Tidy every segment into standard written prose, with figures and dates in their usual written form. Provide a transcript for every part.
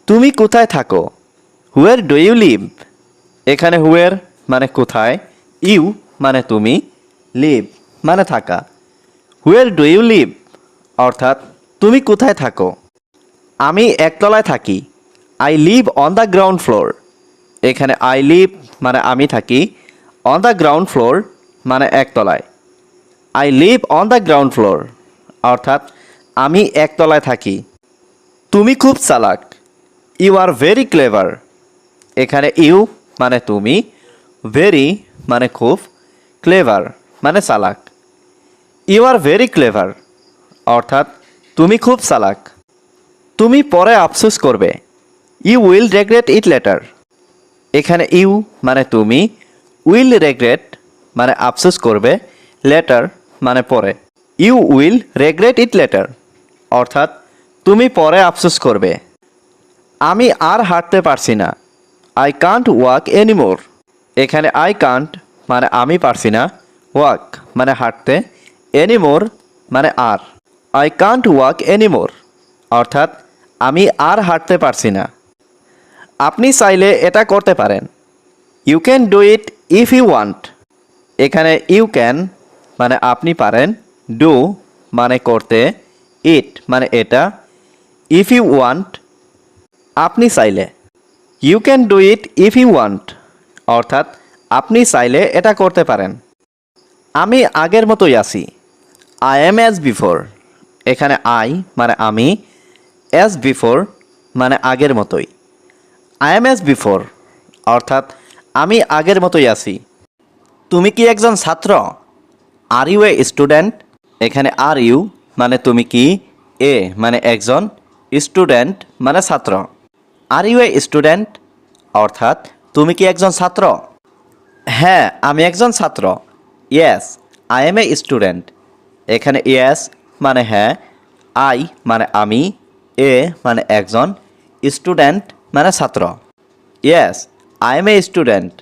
তুমি কোথায় থাকো? হুয়ার ডু ইউ লিভ? এখানে হুয়ার মানে কোথায়, ইউ মানে তুমি, লিভ মানে থাকা। হুয়ার ডু ইউ লিভ অর্থাৎ তুমি কোথায় থাকো। আমি একতলায় থাকি। I live on the ground floor. এখানে আই লিভ মানে আমি থাকি, অন দ্য গ্রাউন্ড ফ্লোর মানে একতলায়। I live on the ground floor অর্থাৎ আমি একতলায় থাকি। তুমি খুব চালাক। You are very clever. এখানে ইউ মানে তুমি, ভেরি মানে খুব, ক্লেভার মানে চালাক। ইউ আর ভেরি ক্লেভার অর্থাৎ তুমি খুব চালাক। তুমি পরে আফসোস করবে। You will regret it later. এখানে ইউ মানে তুমি, উইল রেগ্রেট মানে আফসোস করবে, লেটার মানে পরে। You will regret it later অর্থাৎ তুমি পরে আফসোস করবে। আমি আর হাঁটতে পারছি না। I can't walk anymore. এখানে আই কান্ট মানে আমি পারছি না, ওয়াক মানে হাঁটতে, এনিমোর মানে আর। আই কান্ট ওয়াক এনিমোর অর্থাৎ আমি আর হাঁটতে পারছি না। আপনি চাইলে এটা করতে পারেন। You can do it if you want. এখানে ইউ ক্যান মানে আপনি পারেন, ডু মানে করতে, ইট মানে এটা, ইফ ইউ ওয়ান্ট আপনি চাইলে। You can do it if you want অর্থাৎ আপনি চাইলে এটা করতে পারেন। আমি আগের মতোই আছি। I am as before. এখানে আই মানে আমি, অ্যাজ বিফোর মানে আগের মতোই। আই এম অ্যাজ বিফোর অর্থাৎ আমি আগের মতোই আছি। তুমি কি একজন ছাত্র? Are you a student? এখানে আর ইউ মানে তুমি কি, এ মানে একজন, স্টুডেন্ট মানে ছাত্র। আর ইউ এ স্টুডেন্ট অর্থাৎ তুমি কি একজন ছাত্র? হ্যাঁ আমি একজন ছাত্র। Yes I am a student. এখানে ইয়েস মানে হ্যাঁ, আই মানে আমি, এ মানে একজন, স্টুডেন্ট মানে ছাত্র। Yes I am a student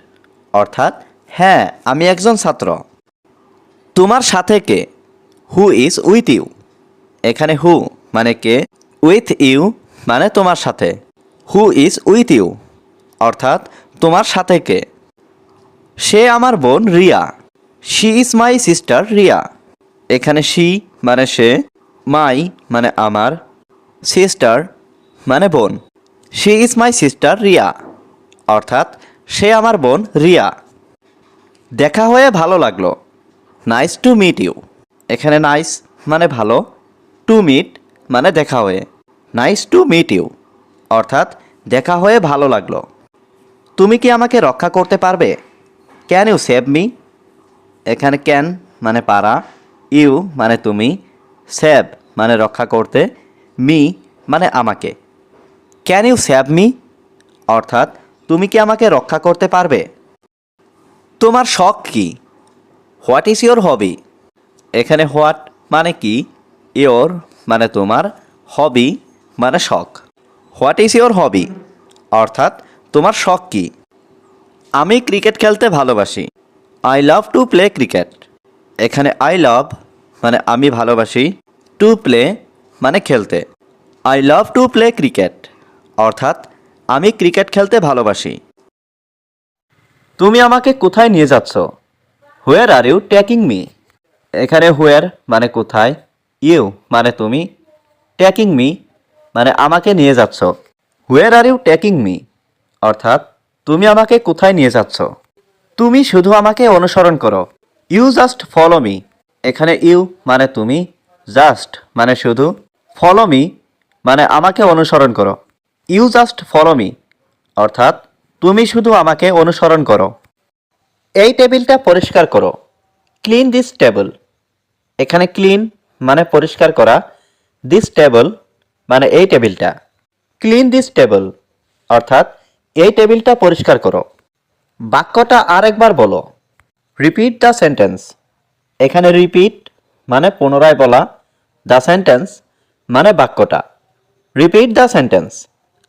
অর্থাৎ হ্যাঁ আমি একজন ছাত্র। তোমার সাথে কে? Who is with you? এখানে হু মানে কে, উইথ ইউ মানে তোমার সাথে। হু ইজ উইথ ইউ অর্থাৎ তোমার সাথে কে? সে আমার বোন Riya. She is my sister Riya. এখানে শি মানে সে, মাই মানে আমার, সিস্টার মানে বোন। She is my sister Riya অর্থাৎ সে আমার বোন রিয়া। দেখা হয়ে ভালো লাগলো। Nice to meet you. এখানে নাইস মানে ভালো, টু মিট মানে দেখা হয়ে। নাইস টু মিট ইউ অর্থাৎ দেখা হয়ে ভালো লাগলো। তুমি কি আমাকে রক্ষা করতে পারবে? Can you save me? এখানে ক্যান মানে পারা, ইউ মানে তুমি, সেভ মানে রক্ষা করতে, মি মানে আমাকে। ক্যান ইউ সেভ মি অর্থাৎ তুমি কি আমাকে রক্ষা করতে পারবে? তোমার শখ কি? What is your hobby? এখানে হোয়াট মানে কি, ইয়োর মানে তোমার, হবি মানে শখ। হোয়াট ইজ ইয়োর হবি অর্থাৎ তোমার শখ কি? আমি ক্রিকেট খেলতে ভালোবাসি। I love to play cricket. এখানে আই লাভ মানে আমি ভালোবাসি, টু প্লে মানে খেলতে। I love to play cricket অর্থাৎ আমি ক্রিকেট খেলতে ভালোবাসি। তুমি আমাকে কোথায় নিয়ে যাচ্ছ? হোয়ার আর ইউ টেকিং মি? এখানে হোয়ার মানে কোথায়, ইউ মানে তুমি, টেকিং মি মানে আমাকে নিয়ে যাচ্ছ। হোয়ার আর ইউ টেকিং মি অর্থাৎ তুমি আমাকে কোথায় নিয়ে যাচ্ছ? তুমি শুধু আমাকে অনুসরণ করো। You just follow me. এখানে ইউ মানে তুমি, জাস্ট মানে শুধু, ফলো মি মানে আমাকে অনুসরণ করো। ইউ জাস্ট ফলো মি অর্থাৎ তুমি শুধু আমাকে অনুসরণ করো। এই টেবিলটা পরিষ্কার করো। Clean this table. এখানে ক্লিন মানে পরিষ্কার করা, দিস টেবল মানে এই টেবিলটা। ক্লিন দিস টেবল অর্থাৎ এই টেবিলটা পরিষ্কার করো। বাক্যটা আরেকবার বলো। Repeat the sentence. এখানে রিপিট মানে পুনরায় বলা, দ্য সেন্টেন্স মানে বাক্যটা। রিপিট দ্য সেন্টেন্স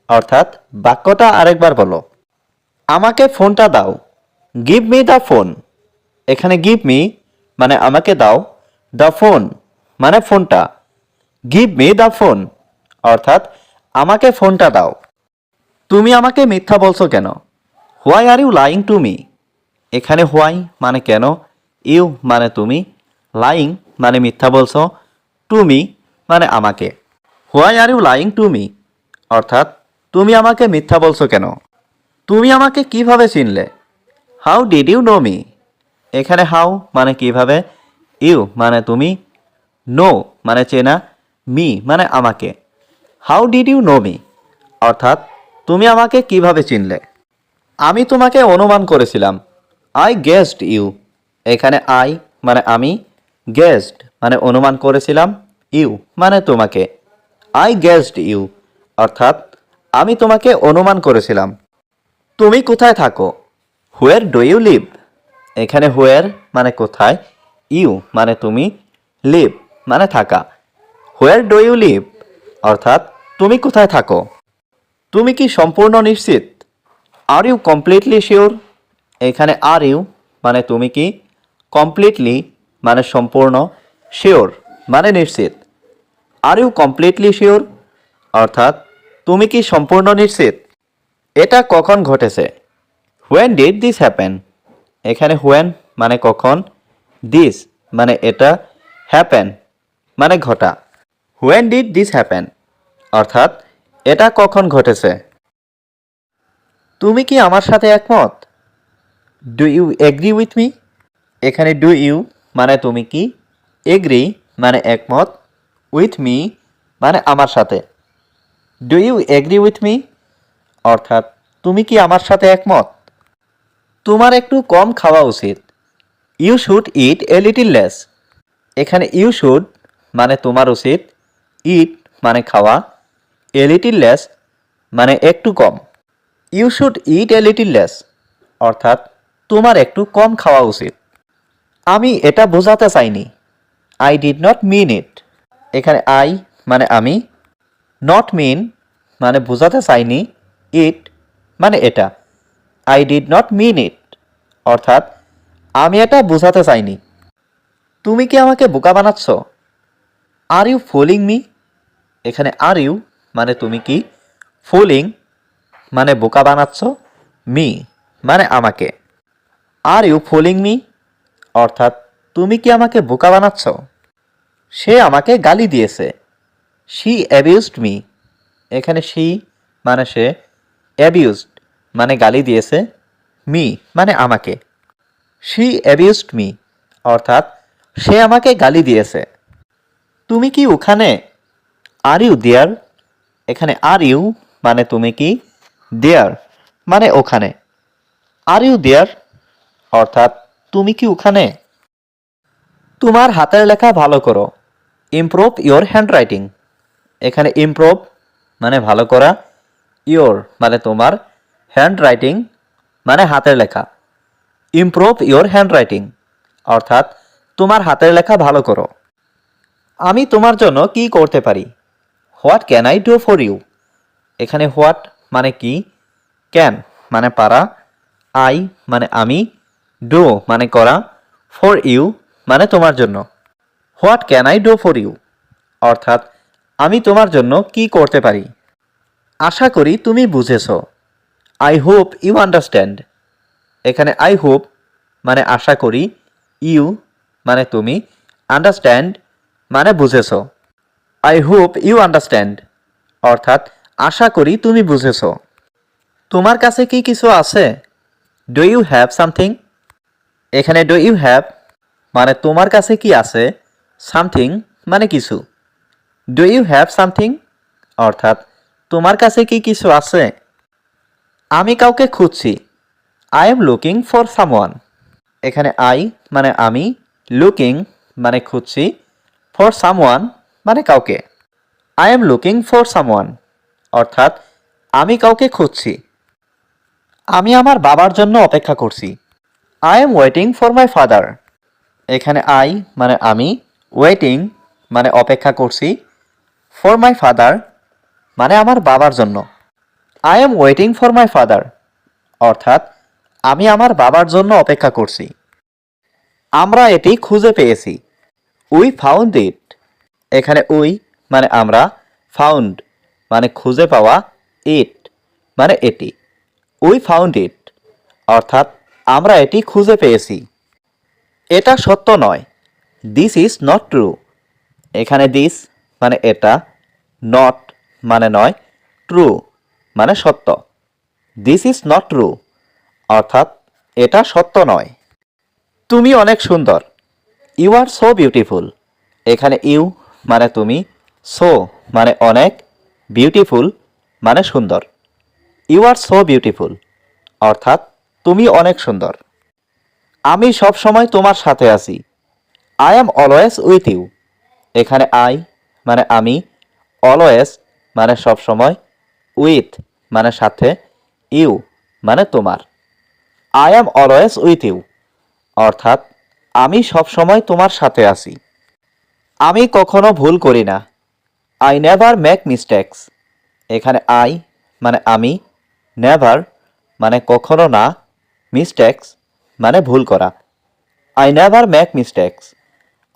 অর্থাৎ বাক্যটা আরেকবার বলো। আমাকে ফোনটা দাও। Give me the phone. এখানে গিভ মি মানে আমাকে দাও, দ্য ফোন মানে ফোনটা। গিভ মি দ্য ফোন অর্থাৎ আমাকে ফোনটা দাও। তুমি আমাকে মিথ্যা বলছো কেন? Why are you lying to me? এখানে হোয়াই মানে কেন, ইউ মানে তুমি, লাইং মানে মিথ্যা বলছো, টু মি মানে আমাকে। Why are you lying to me অর্থাৎ তুমি আমাকে মিথ্যা বলছো কেন? তুমি আমাকে কিভাবে চিনলে? How did you know me? এখানে হাউ মানে কিভাবে, ইউ মানে তুমি, নো মানে চেনা, মি মানে আমাকে। How did you know me অর্থাৎ তুমি আমাকে কিভাবে চিনলে? আমি তোমাকে অনুমান করেছিলাম। I guessed you. এখানে আই মানে আমি, গেসড মানে অনুমান করেছিলাম, ইউ মানে তোমাকে। আই গেসড ইউ অর্থাৎ আমি তোমাকে অনুমান করেছিলাম। তুমি কোথায় থাকো? Where do you live? এখানে হোয়ার মানে কোথায়, ইউ মানে তুমি, লিভ মানে থাকা। হোয়ার ডু ইউ লিভ অর্থাৎ তুমি কোথায় থাকো? তুমি কি সম্পূর্ণ নিশ্চিত? Are you completely sure? এখানে আর ইউ মানে তুমি কি, কমপ্লিটলি মানে সম্পূর্ণ, শিওর মানে নিশ্চিত। আর ইউ কমপ্লিটলি শিওর অর্থাৎ তুমি কি সম্পূর্ণ নিশ্চিত? এটা কখন ঘটেছে? When did this happen? এখানে হোয়েন মানে কখন, দিস মানে এটা, হ্যাপেন মানে ঘটা। হোয়েন ডিড দিস হ্যাপেন অর্থাৎ এটা কখন ঘটেছে? তুমি কি আমার সাথে একমত? Do you agree with me? এখানে ডু ইউ মানে তুমি কি, এগ্রি মানে একমত, উইথ মি মানে আমার সাথে। Do you agree with me অর্থাৎ তুমি কি আমার সাথে একমত? তোমার একটু কম খাওয়া উচিত। You should eat a little less. এখানে ইউ শুড মানে তোমার উচিত, ইট মানে খাওয়া, এ লিটিল লেস মানে একটু কম। You should eat a little less অর্থাৎ তোমার একটু কম খাওয়া উচিত। আমি এটা বোঝাতে চাইনি। আই ডিড নট মিন ইট। এখানে আই মানে আমি, নট মিন মানে বোঝাতে চাইনি, ইট মানে এটা। আই ডিড নট মিন ইট অর্থাৎ আমি এটা বোঝাতে চাইনি। তুমি কি আমাকে বোকা বানাচ্ছ? Are you fooling me? এখানে আর ইউ মানে তুমি কি, ফুলিং মানে বোকা বানাচ্ছ, মি মানে আমাকে। আর ইউ ফুলিং মি অর্থাৎ তুমি কি আমাকে বোকা বানাচ্ছ? সে আমাকে গালি দিয়েছে। She abused me. এখানে শি মানে সে, অ্যাবিউজড মানে গালি দিয়েছে, মি মানে আমাকে। শি অ্যাবিউজড মি অর্থাৎ সে আমাকে গালি দিয়েছে। তুমি কি ওখানে? Are you there? এখানে আর ইউ মানে তুমি কি, দেয়ার মানে ওখানে। আর ইউ দেয়ার অর্থাৎ তুমি কি ওখানে? তোমার হাতের লেখা ভালো করো। Improve your handwriting. এখানে ইমপ্রুভ মানে ভালো করা, ইয়োর মানে তোমার, হ্যান্ডরাইটিং মানে হাতের লেখা। ইমপ্রুভ ইয়োর হ্যান্ডরাইটিং অর্থাৎ তোমার হাতের লেখা ভালো করো। আমি তোমার জন্য কি করতে পারি? What can I do for you? এখানে হোয়াট মানে কি, ক্যান মানে পারা, আই মানে আমি, ডু মানে করা, ফর ইউ মানে তোমার জন্য। What can I do for you অর্থাৎ আমি তোমার জন্য কি করতে পারি? আশা করি তুমি বুঝেছো। I hope you understand. এখানে আই হোপ মানে আশা করি, ইউ মানে তুমি, আন্ডারস্ট্যান্ড মানে বুঝেছো। আই হোপ ইউ আন্ডারস্ট্যান্ড অর্থাৎ আশা করি তুমি বুঝেছো। তোমার কাছে কি কিছু আছে? Do you have something? এখানে ডু ইউ হ্যাভ মানে তোমার কাছে কি আছে, সামথিং মানে কিছু। ডু ইউ হ্যাভ সামথিং অর্থাৎ তোমার কাছে কি কিছু আছে? আমি কাউকে খুঁজছি। I am looking for someone. এখানে আই মানে আমি, লুকিং মানে খুঁজছি, ফর সামওয়ান মানে কাউকে। I am looking for someone অর্থাৎ আমি কাউকে খুঁজছি। আমি আমার বাবার জন্য অপেক্ষা করছি। I am waiting for my father. এখানে আই মানে আমি, ওয়েটিং মানে অপেক্ষা করছি, ফর মাই ফাদার মানে আমার বাবার জন্য। I am waiting for my father অর্থাৎ আমি আমার বাবার জন্য অপেক্ষা করছি। আমরা এটি খুঁজে পেয়েছি। We found it. এখানে উই মানে আমরা, ফাউন্ড মানে খুঁজে পাওয়া, ইট মানে এটি। উই ফাউন্ড ইট অর্থাৎ আমরা এটি খুঁজে পেয়েছি। এটা সত্য নয়। This is not true. এখানে দিস মানে এটা, নট মানে নয়, ট্রু মানে সত্য। দিস ইজ নট ট্রু অর্থাৎ এটা সত্য নয়। তুমি অনেক সুন্দর। You are so beautiful. এখানে ইউ মানে তুমি, সো মানে অনেক, বিউটিফুল মানে সুন্দর। ইউ আর সো বিউটিফুল অর্থাৎ তুমি অনেক সুন্দর। আমি সব সময় তোমার সাথে আছি। I am always with you. এখানে আই মানে আমি, অলওয়েজ মানে সব সময়, উইথ মানে সাথে, ইউ মানে তোমার। I am always with you অর্থাৎ আমি সব সময় তোমার সাথে আছি। আমি কখনো ভুল করি না। I never make mistakes. এখানে আই মানে আমি, নেভার মানে কখনো না, মিস্টেক্স মানে ভুল করা। আই নেভার মেক মিস্টেক্স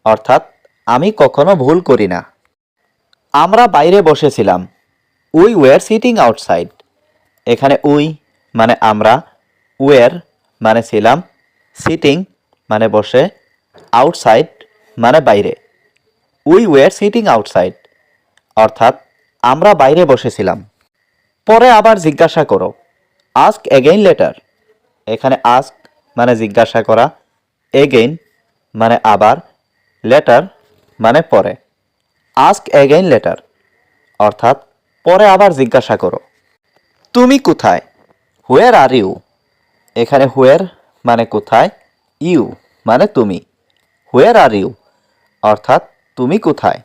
অর্থাৎ আমি কখনো ভুল করি না। আমরা বাইরে বসেছিলাম। We were sitting outside. এখানে উই মানে আমরা, ওয়ার মানে ছিলাম, সিটিং মানে বসে, আউটসাইড মানে বাইরে। উই ওয়ার সিটিং আউটসাইড অর্থাৎ আমরা বাইরে বসেছিলাম। পরে আবার জিজ্ঞাসা করো। Ask again later. এখানে আস্ক মানে জিজ্ঞাসা করা, এগেইন মানে আবার, লেটার মানে পরে। আস্ক এগেইন লেটার অর্থাৎ পরে আবার জিজ্ঞাসা করো। তুমি কোথায়? হোয়ার আর ইউ। এখানে হোয়ার মানে কোথায়, ইউ মানে তুমি। হোয়ার আর ইউ অর্থাৎ তুমি কোথায়।